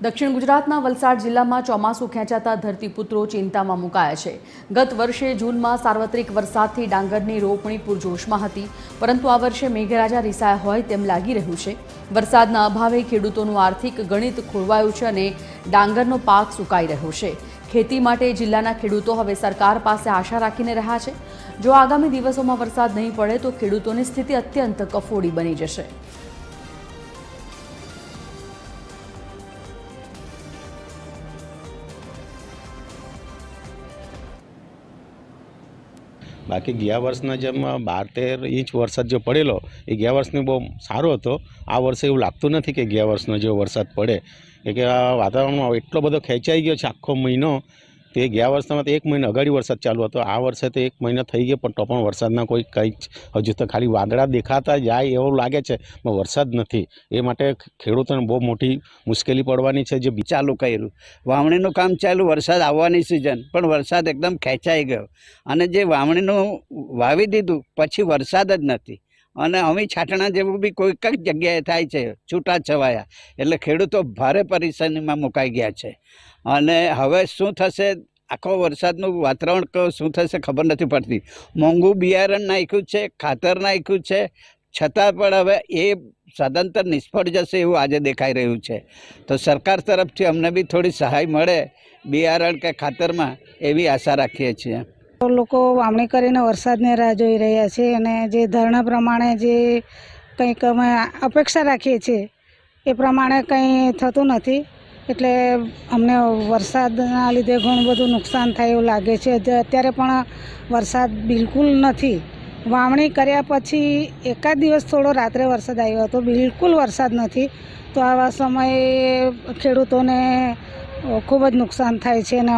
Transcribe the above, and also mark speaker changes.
Speaker 1: દક્ષિણ ગુજરાતના વલસાડ જિલ્લામાં ચોમાસું ખેંચાતા ધરતીપુત્રો ચિંતામાં મુકાયા છે। ગત વર્ષે જૂનમાં સાર્વત્રિક વરસાદથી ડાંગરની રોપણી પૂરજોશમાં હતી, પરંતુ આ વર્ષે મેઘરાજા રીસાયા હોય તેમ લાગી રહ્યું છે। વરસાદના અભાવે ખેડૂતોનું આર્થિક ગણિત ખોરવાયું છે અને ડાંગરનો પાક સુકાઈ રહ્યો છે। ખેતી માટે જિલ્લાના ખેડૂતો હવે સરકાર પાસે આશા રાખીને રહ્યા છે। જો આગામી દિવસોમાં વરસાદ નહીં પડે તો ખેડૂતોની સ્થિતિ અત્યંત કફોડી બની જશે।
Speaker 2: बाकी गया वर्षना जेम 12-13 इंच वरसाद जो पड़ेलो ए गया वर्षने बहुत सारो हतो। आ वर्षे एवुं लागतुं नथी कि गया वर्षनो जो वरसाद पड़े कि आ वातावरणमां एटलो बधो खेंचाई गयो छे आखो महीनो। तो गया वर्षमां तो 1 महीना अगाड़ी वरसाद चालू हतो, आ वर्षे तो 1 महीना थई गयो पण तो पण वरसादना कोई कंई हजू तो खाली वादळा देखाता जाय एवुं लागे छे पण वरसाद नथी। ए माटे खेडूतोने बहुत मोटी मुश्केली पड़वानी छे। जे
Speaker 3: चालू कर्युं वावणीनुं काम चालू, वरसाद आववानी सीजन पण वरसाद एकदम खेंचाई गयो अने जे वावणीनुं वावी दीधुं पछी वरसाद ज नथी અને અમી છાટણા જેવું બી કોઈક જ જગ્યાએ થાય છે છૂટા છવાયા, એટલે ખેડૂતો ભારે પરેશાનીમાં મુકાઈ ગયા છે। અને હવે શું થશે, આખો વરસાદનું વાતાવરણ શું થશે ખબર નથી પડતી। મોંઘું બિયારણ નાખ્યું છે, ખાતર નાખ્યું છે, છતાં પણ હવે એ સદંતર નિષ્ફળ જશે એવું આજે દેખાઈ રહ્યું છે। તો સરકાર તરફથી અમને બી થોડી સહાય મળે બિયારણ કે ખાતરમાં એવી આશા રાખીએ છીએ।
Speaker 4: લોકો વાવણી કરીને વરસાદની રાહ જોઈ રહ્યા છે અને જે ધારણા પ્રમાણે જે કંઈક અમે અપેક્ષા રાખીએ છીએ એ પ્રમાણે કંઈ થતું નથી, એટલે અમને વરસાદના લીધે ઘણું બધું નુકસાન થાય એવું લાગે છે। અત્યારે પણ વરસાદ બિલકુલ નથી। વાવણી કર્યા પછી એકાદ દિવસ થોડો રાત્રે વરસાદ આવ્યો હતો, બિલકુલ વરસાદ નથી। તો આવા સમયે ખેડૂતોને ખૂબ જ નુકસાન થાય છે અને